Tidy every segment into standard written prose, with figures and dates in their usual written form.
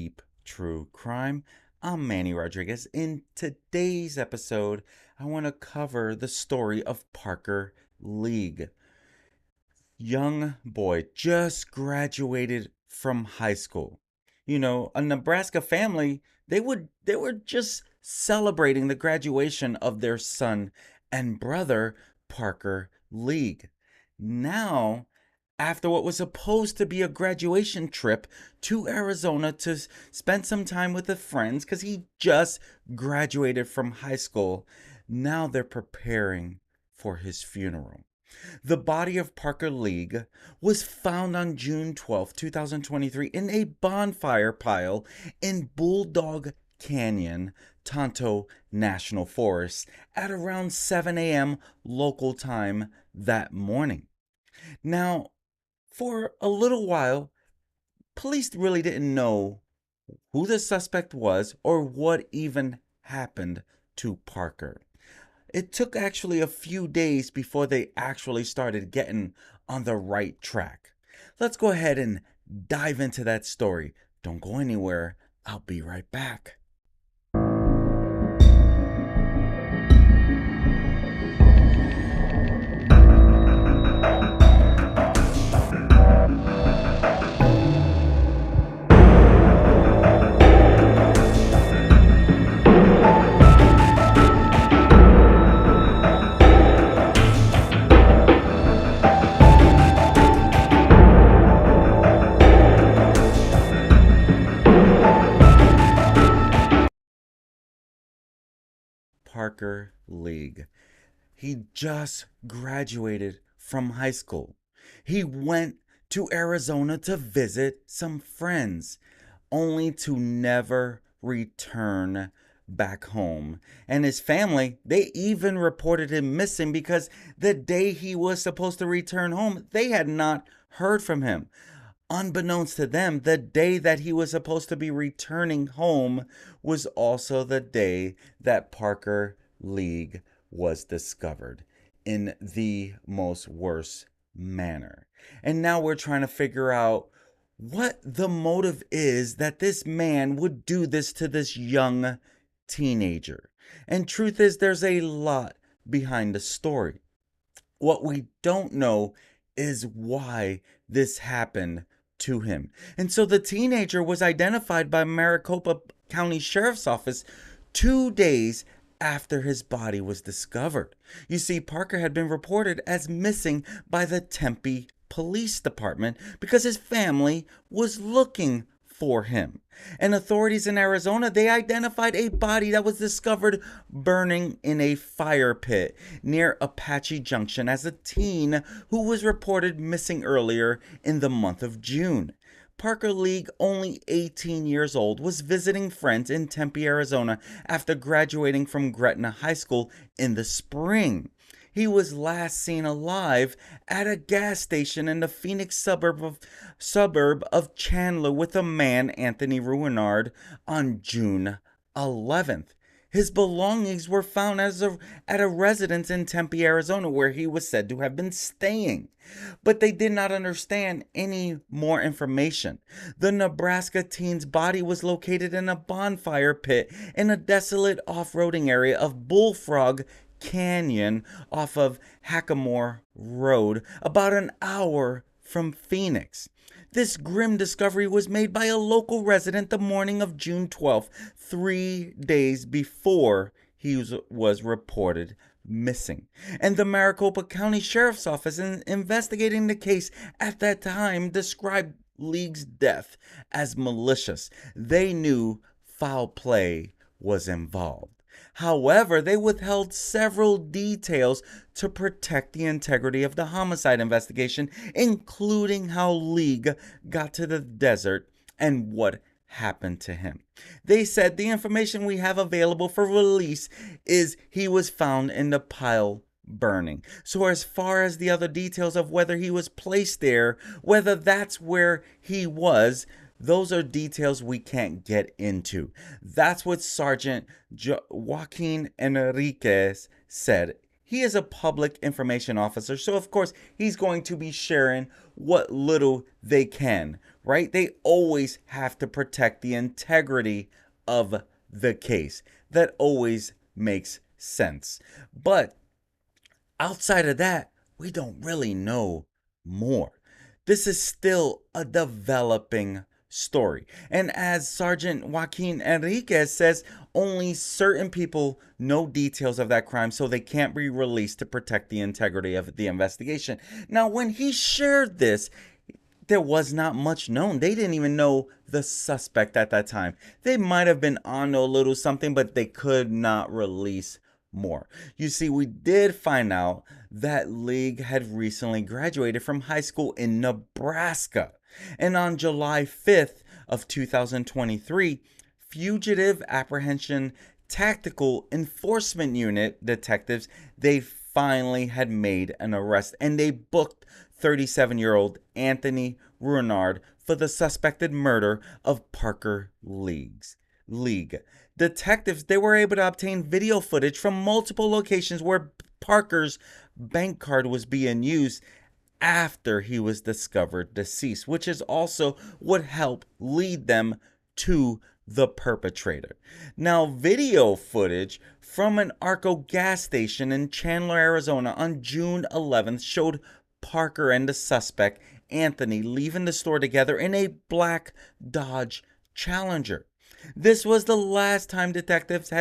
deep true crime. I'm Manny Rodriguez. In today's episode, I want to cover the story of Parker League. Young boy just graduated from high school. You know, a Nebraska family, they were just celebrating the graduation of their son and brother, Parker League. Now, after what was supposed to be a graduation trip to Arizona to spend some time with his friends because he just graduated from high school, now they're preparing for his funeral. The body of Parker League was found on June 12, 2023 in a bonfire pile in Bulldog Canyon, Tonto National Forest at around 7 a.m. local time that morning. Now, for a little while, police really didn't know who the suspect was or what even happened to Parker. It took actually a few days before they actually started getting on the right track. Let's go ahead and dive into that story. Don't go anywhere. I'll be right back. Parker League. He just graduated from high school. He went to Arizona to visit some friends, only to never return back home. And his family, they even reported him missing because the day he was supposed to return home, they had not heard from him. Unbeknownst to them, the day that he was supposed to be returning home was also the day that Parker League was discovered in the most worst manner. And now we're trying to figure out what the motive is that this man would do this to this young teenager. And truth is, there's a lot behind the story. What we don't know is why this happened to him. And so the teenager was identified by Maricopa County Sheriff's Office 2 days after his body was discovered. You see, Parker had been reported as missing by the Tempe Police Department because his family was looking for him. And authorities in Arizona, they identified a body that was discovered burning in a fire pit near Apache Junction as a teen who was reported missing earlier in the month of June. Parker League, only 18 years old, was visiting friends in Tempe, Arizona after graduating from Gretna High School in the spring. He was last seen alive at a gas station in the Phoenix suburb of Chandler with a man, Anthonie Ruinard, on June 11th. His belongings were found at a residence in Tempe, Arizona, where he was said to have been staying. But they did not understand any more information. The Nebraska teen's body was located in a bonfire pit in a desolate off-roading area of Bulldog Canyon off of Hackamore Road, about an hour from Phoenix. This grim discovery was made by a local resident the morning of June 12th, 3 days before he was reported missing. And the Maricopa County Sheriff's Office, investigating the case at that time, described League's death as malicious. They knew foul play was involved. However, they withheld several details to protect the integrity of the homicide investigation, including how League got to the desert and what happened to him. They said the information we have available for release is he was found in the pile burning. So as far as the other details of whether he was placed there, whether that's where he was, those are details we can't get into. That's what Sergeant Joaquin Enriquez said. He is a public information officer, so of course he's going to be sharing what little they can right? They always have to protect the integrity of the case. That always makes sense. But outside of that, we don't really know more. This is still a developing story. And as Sergeant Joaquin Enriquez says, only certain people know details of that crime, so they can't be released to protect the integrity of the investigation. Now, when he shared this, there was not much known. They didn't even know the suspect at that time. They might have been on a little something, but they could not release more. You see, we did find out that League had recently graduated from high school in Nebraska. And on July 5th of 2023, Fugitive Apprehension Tactical Enforcement Unit detectives, they finally had made an arrest, and they booked 37-year-old Anthonie Ruinard for the suspected murder of Parker League. Detectives, they were able to obtain video footage from multiple locations where Parker's bank card was being used after he was discovered deceased, which is also what helped lead them to the perpetrator. Now, video footage from an Arco gas station in Chandler, Arizona on June 11th showed Parker and the suspect, Anthonie, leaving the store together in a black Dodge Challenger. This was the last time detectives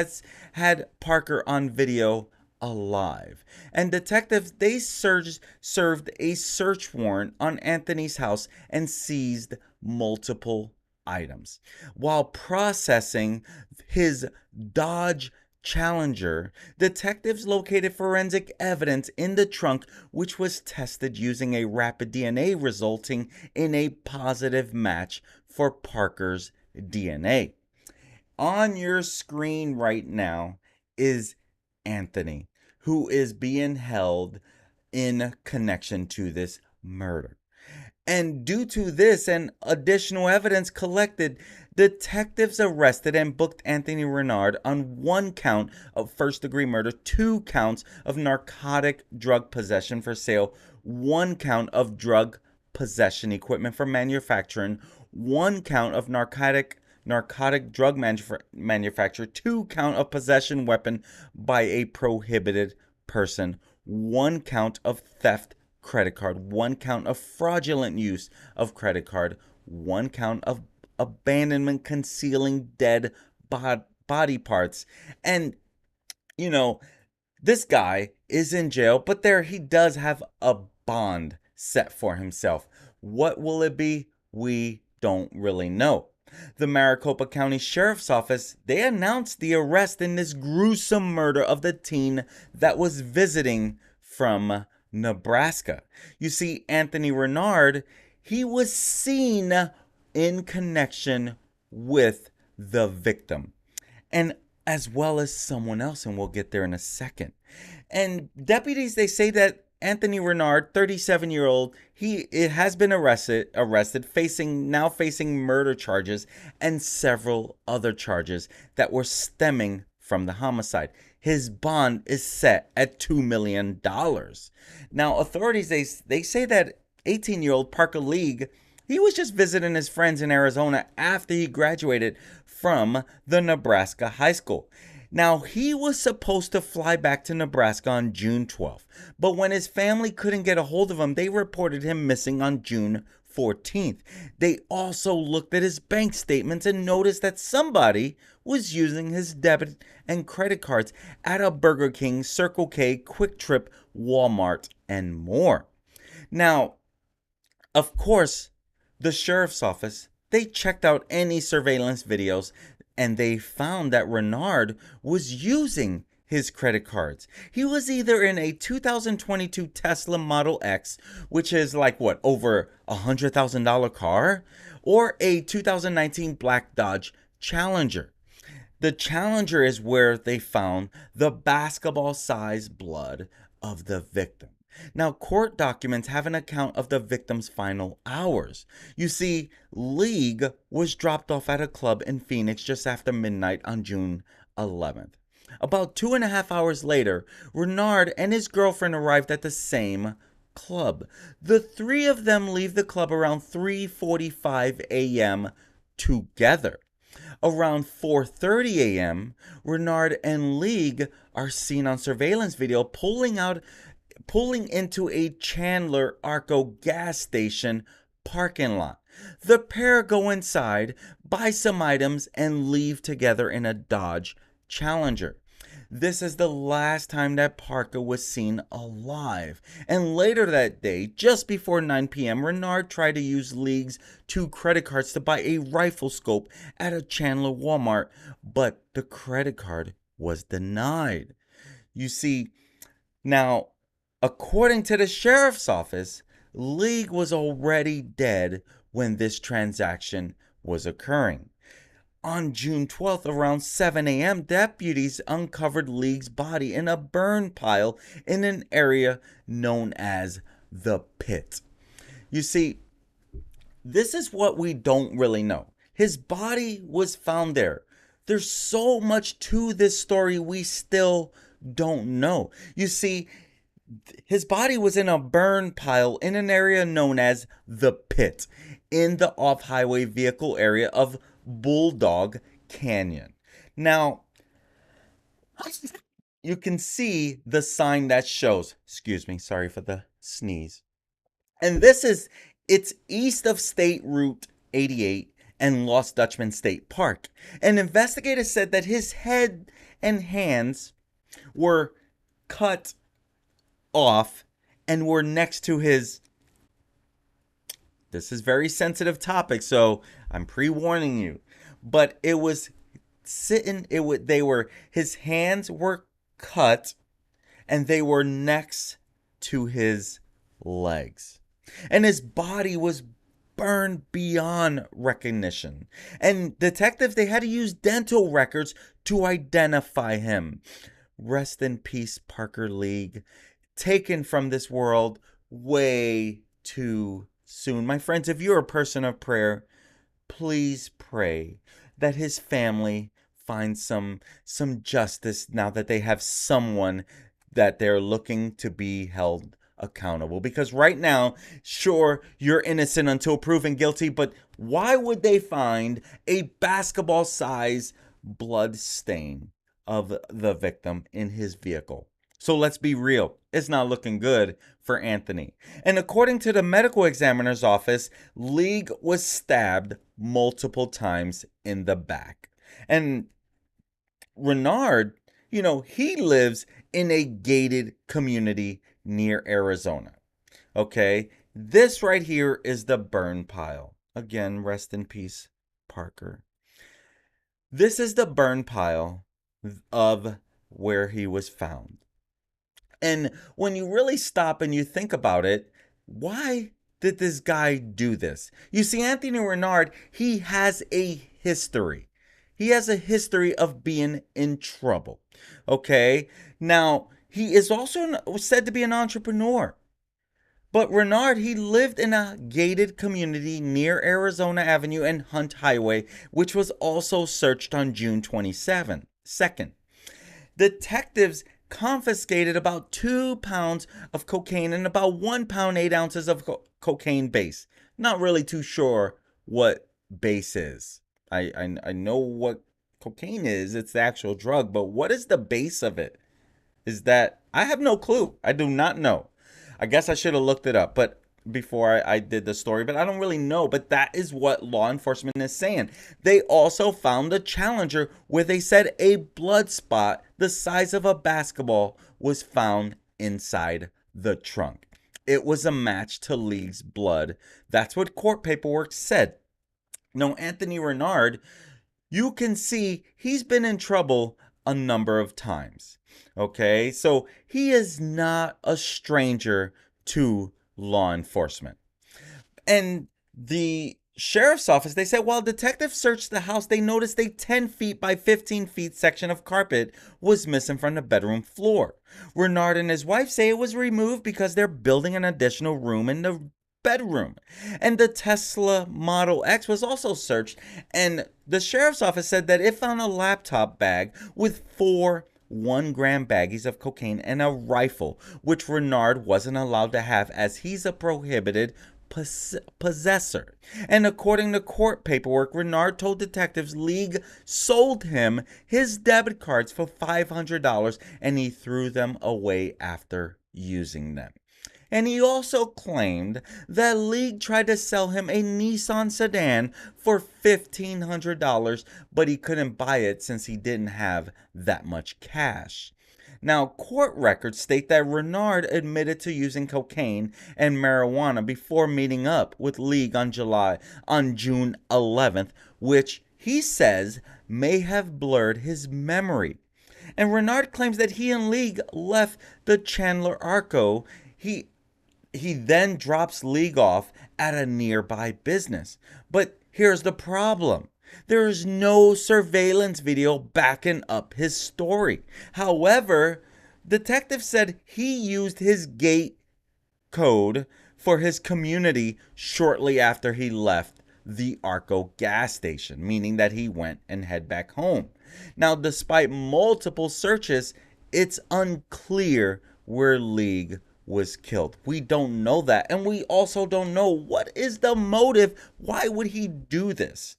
had Parker on video alive. And detectives, they served a search warrant on Anthonie's house and seized multiple items. While processing his Dodge Challenger, detectives located forensic evidence in the trunk, which was tested using a rapid DNA, resulting in a positive match for Parker's DNA. On your screen right now is Anthonie, who is being held in connection to this murder. And due to this and additional evidence collected, detectives arrested and booked Anthonie Ruinard on 1 count of first-degree murder, 2 counts of narcotic drug possession for sale, 1 count of drug possession equipment for manufacturing, 1 count of narcotic drug manufacture, 2 count of possession weapon by a prohibited person, 1 count of theft credit card, 1 count of fraudulent use of credit card, 1 count of abandonment concealing dead body parts. And you know, this guy is in jail, but he does have a bond set for himself. What will it be? We don't really know. The Maricopa County Sheriff's Office, they announced the arrest in this gruesome murder of the teen that was visiting from Nebraska. You see, Anthonie Ruinard, he was seen in connection with the victim, and as well as someone else, and we'll get there in a second. And deputies, they say that Anthonie Ruinard, 37-year-old, it has been arrested, facing murder charges and several other charges that were stemming from the homicide. His bond is set at $2 million. Now, authorities, they say that 18-year-old Parker League, he was just visiting his friends in Arizona after he graduated from the Nebraska high school. Now, he was supposed to fly back to Nebraska on June 12th, but when his family couldn't get a hold of him, they reported him missing on June 14th. They also looked at his bank statements and noticed that somebody was using his debit and credit cards at a Burger King, Circle K, Quick Trip, Walmart, and more. Now, of course, the sheriff's office, they checked out any surveillance videos, and they found that Ruinard was using his credit cards. He was either in a 2022 Tesla Model X, which is like over $100,000 car, or a 2019 black Dodge Challenger. The Challenger is where they found the basketball-sized blood of the victim. Now, court documents have an account of the victim's final hours. You see, League was dropped off at a club in Phoenix just after midnight on June 11th. About 2.5 hours later, Ruinard and his girlfriend arrived at the same club. The three of them leave the club around 3:45 a.m. together. Around 4:30 a.m., Ruinard and League are seen on surveillance video pulling into a Chandler Arco gas station parking lot. The pair go inside, buy some items, and leave together in a Dodge Challenger. This is the last time that Parker was seen alive. And later that day, just before 9 p.m., Ruinard tried to use League's 2 credit cards to buy a rifle scope at a Chandler Walmart, but the credit card was denied. You see, now, according to the sheriff's office, League was already dead when this transaction was occurring. On June 12th, around 7 a.m., deputies uncovered League's body in a burn pile in an area known as the Pit. You see, this is what we don't really know. His body was found there. There's so much to this story we still don't know. You see, his body was in a burn pile in an area known as the Pit in the off-highway vehicle area of Bulldog Canyon. Now, you can see the sign that shows, excuse me, sorry for the sneeze. And it's east of State Route 88 and Lost Dutchman State Park. And investigators said that his head and hands were cut off and were next to his... This is very sensitive topic, so I'm pre-warning you. But it was sitting, his hands were cut and they were next to his legs. And his body was burned beyond recognition. And detectives, they had to use dental records to identify him. Rest in peace, Parker League. Taken from this world way too soon. My friends, if you're a person of prayer, please pray that his family finds some justice now that they have someone that they're looking to be held accountable. Because right now, sure, you're innocent until proven guilty, but why would they find a basketball-sized blood stain of the victim in his vehicle? So let's be real. It's not looking good for Anthonie. And according to the medical examiner's office, League was stabbed multiple times in the back. And Ruinard, he lives in a gated community near Arizona. Okay, this right here is the burn pile. Again, rest in peace, Parker. This is the burn pile of where he was found. And when you really stop and you think about it, why did this guy do this? You see, Anthonie Ruinard, he has a history. He has a history of being in trouble. Okay? Now, he is also said to be an entrepreneur. But Ruinard, he lived in a gated community near Arizona Avenue and Hunt Highway, which was also searched on June 22nd. Detectives confiscated about 2 pounds of cocaine and about 1 pound 8 ounces of cocaine base. Not really too sure what base is. I know what cocaine is. It's the actual drug, but what is the base of it? Is that... I have no clue. I do not know. I guess I should have looked it up before I did the story, but I don't really know. But that is what law enforcement is saying. They also found a Challenger where they said a blood spot the size of a basketball was found inside the trunk. It was a match to League's blood. That's what court paperwork said. Now, Anthonie Ruinard, you can see he's been in trouble a number of times. Okay, so he is not a stranger to law enforcement. And the sheriff's office, they said while detectives searched the house, they noticed a 10 feet by 15 feet section of carpet was missing from the bedroom floor. Ruinard and his wife say it was removed because they're building an additional room in the bedroom. And the Tesla Model X was also searched, and the sheriff's office said that it found a laptop bag with 4 1-gram baggies of cocaine and a rifle, which Ruinard wasn't allowed to have as he's a prohibited possessor. And according to court paperwork, Ruinard told detectives League sold him his debit cards for $500 and he threw them away after using them. And he also claimed that League tried to sell him a Nissan sedan for $1,500, but he couldn't buy it since he didn't have that much cash. Now, court records state that Ruinard admitted to using cocaine and marijuana before meeting up with League on June 11th, which he says may have blurred his memory. And Ruinard claims that he and League left the Chandler Arco. He then drops League off at a nearby business. But here's the problem. There is no surveillance video backing up his story. However, detectives said he used his gate code for his community shortly after he left the Arco gas station, meaning that he went and head back home. Now, despite multiple searches, it's unclear where League was killed. We don't know that, and we also don't know what is the motive. Why would he do this?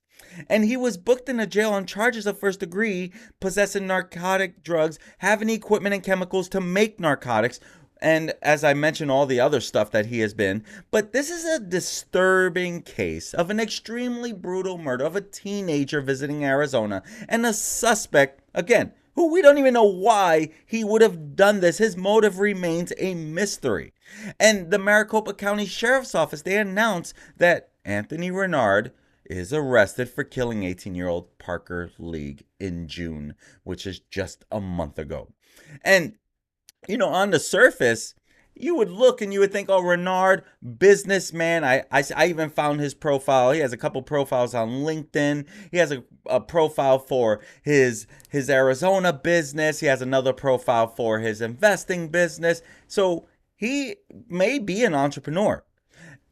And he was booked into jail on charges of first degree, possessing narcotic drugs, having equipment and chemicals to make narcotics, and as I mentioned, all the other stuff that he has been. But this is a disturbing case of an extremely brutal murder of a teenager visiting Arizona, and a suspect, again, who we don't even know why he would have done this. His motive remains a mystery. And the Maricopa County Sheriff's Office, they announced that Anthonie Ruinard is arrested for killing 18-year-old Parker League in June, which is just a month ago. And, you know, on the surface, you would look and you would think, oh, Ruinard, businessman. I even found his profile. He has a couple profiles on LinkedIn. He has a profile for his Arizona business. He has another profile for his investing business. So he may be an entrepreneur.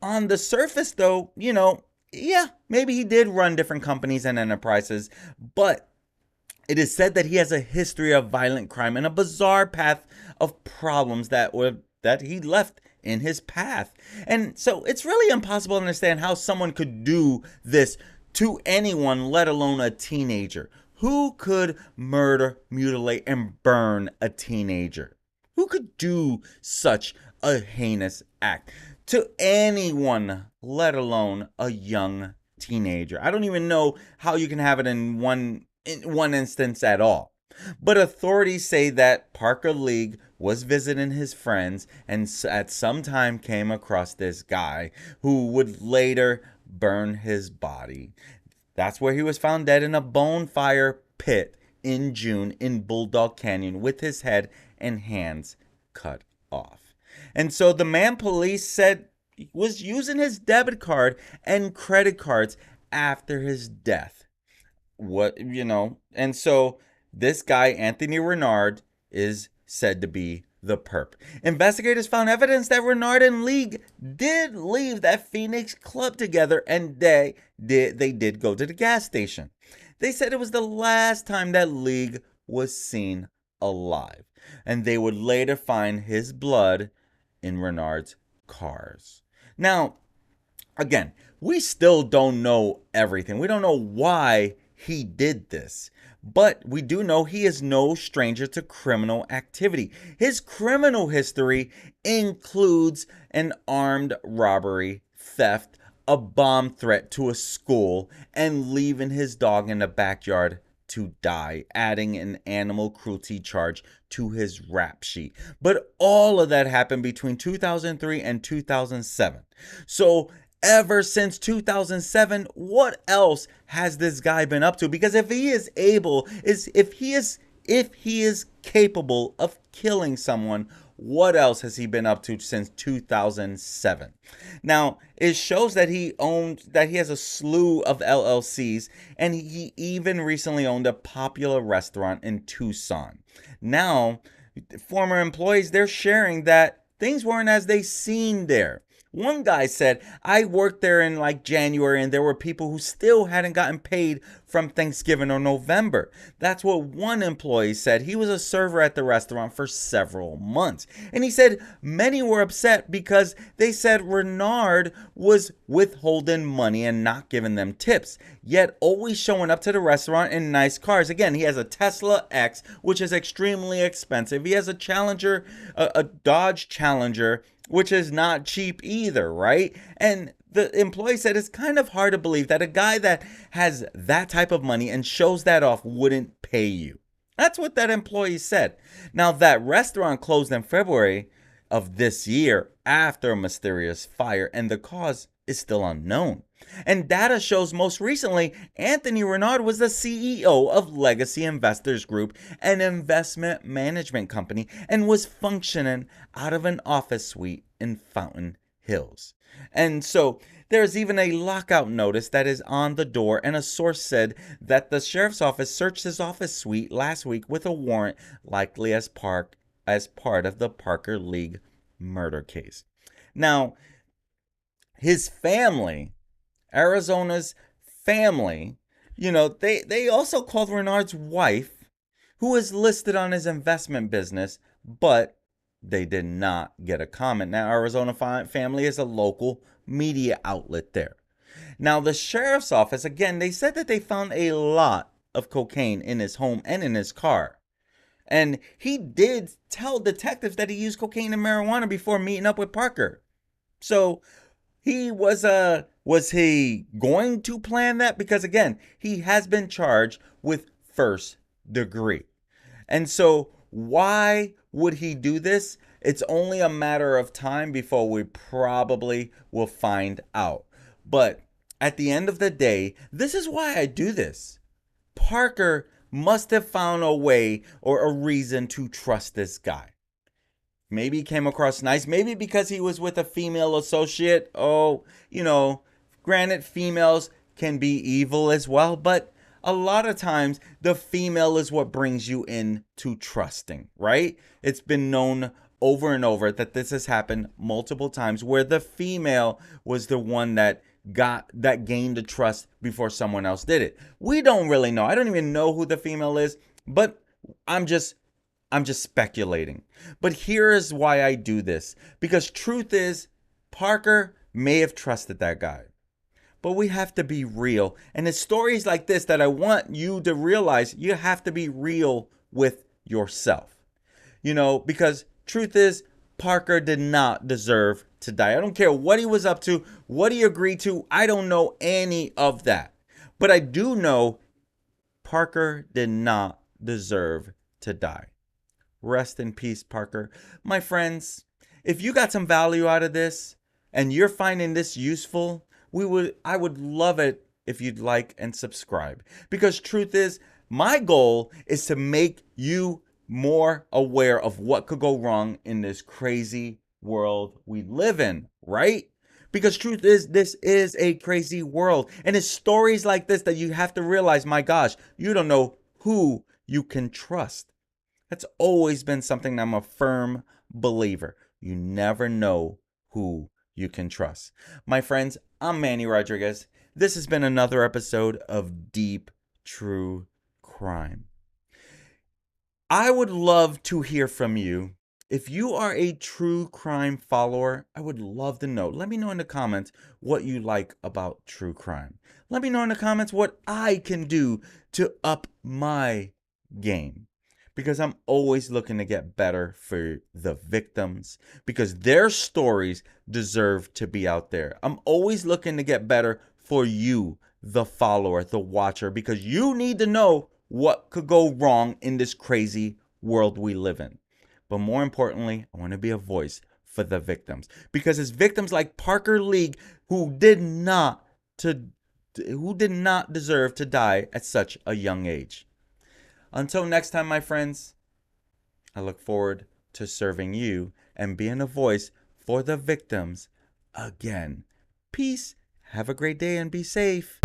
On the surface, though, you know, yeah, maybe he did run different companies and enterprises, but it is said that he has a history of violent crime and a bizarre path of problems that he left in his path. And so it's really impossible to understand how someone could do this to anyone, let alone a teenager. Who could murder, mutilate, and burn a teenager? Who could do such a heinous act to anyone, let alone a young teenager? I don't even know how you can have it in one instance at all. But authorities say that Parker League was visiting his friends and at some time came across this guy who would later burn his body. That's where he was found dead in a bonfire pit in June in Bulldog Canyon with his head and hands cut off. And so the man police said was using his debit card and credit cards after his death. And so this guy, Anthonie Ruinard, is said to be the perp. Investigators found evidence that Ruinard and League did leave that Phoenix club together, and they did go to the gas station. They said it was the last time that League was seen alive, and they would later find his blood in Ruinard's cars. Now, again, we still don't know everything. We don't know why he did this. But we do know he is no stranger to criminal activity. His criminal history includes an armed robbery, theft, a bomb threat to a school, and leaving his dog in the backyard to die, adding an animal cruelty charge to his rap sheet. But all of that happened between 2003 and 2007. So ever since 2007, what else has this guy been up to? Because if he is capable of killing someone, what else has he been up to since 2007? Now, it shows that he has a slew of LLCs, and he even recently owned a popular restaurant in Tucson. Now, former employees, they're sharing that things weren't as they seemed there. One guy said, I worked there in like January and there were people who still hadn't gotten paid from Thanksgiving or November. That's what one employee said. He was a server at the restaurant for several months. And he said many were upset because they said Ruinard was withholding money and not giving them tips, yet always showing up to the restaurant in nice cars. Again, he has a Tesla X, which is extremely expensive. He has a Challenger, a Dodge Challenger, which is not cheap either, right? And the employee said it's kind of hard to believe that a guy that has that type of money and shows that off wouldn't pay you. That's what that employee said. Now, that restaurant closed in February of this year after a mysterious fire, and the cause is still unknown. And data shows most recently, Anthonie Ruinard was the CEO of Legacy Investors Group, an investment management company, and was functioning out of an office suite in Fountain Hills. And so there's even a lockout notice that is on the door, and a source said that the sheriff's office searched his office suite last week with a warrant, likely as part of the Parker League murder case. Now, his family, Arizona's family, they also called Ruinard's wife, who is listed on his investment business, but they did not get a comment. Now, Arizona Family is a local media outlet there. Now, the sheriff's office, again, they said that they found a lot of cocaine in his home and in his car. And he did tell detectives that he used cocaine and marijuana before meeting up with Parker. So was he going to plan that? Because again, he has been charged with first degree. And so why would he do this? It's only a matter of time before we probably will find out. But at the end of the day, this is why I do this. Parker must have found a way or a reason to trust this guy. Maybe he came across nice. Maybe because he was with a female associate. Oh, granted, females can be evil as well. But a lot of times, the female is what brings you into trusting, right? It's been known over and over that this has happened multiple times where the female was the one that gained the trust before someone else did it. We don't really know. I don't even know who the female is, but I'm just speculating. But here is why I do this. Because truth is, Parker may have trusted that guy. But we have to be real. And it's stories like this that I want you to realize you have to be real with yourself. Because truth is, Parker did not deserve to die. I don't care what he was up to, what he agreed to. I don't know any of that. But I do know Parker did not deserve to die. Rest in peace, Parker. My friends, if you got some value out of this and you're finding this useful, I would love it if you'd like and subscribe. Because truth is, my goal is to make you more aware of what could go wrong in this crazy world we live in, right? Because truth is, this is a crazy world. And it's stories like this that you have to realize, my gosh, you don't know who you can trust. That's always been something I'm a firm believer. You never know who you can trust. My friends, I'm Manny Rodriguez. This has been another episode of Deep True Crime. I would love to hear from you. If you are a true crime follower, I would love to know. Let me know in the comments what you like about true crime. Let me know in the comments what I can do to up my game. Because I'm always looking to get better for the victims. Because their stories deserve to be out there. I'm always looking to get better for you, the follower, the watcher. Because you need to know what could go wrong in this crazy world we live in. But more importantly, I want to be a voice for the victims. Because it's victims like Parker League who did not deserve to die at such a young age. Until next time, my friends, I look forward to serving you and being a voice for the victims again. Peace. Have a great day and be safe.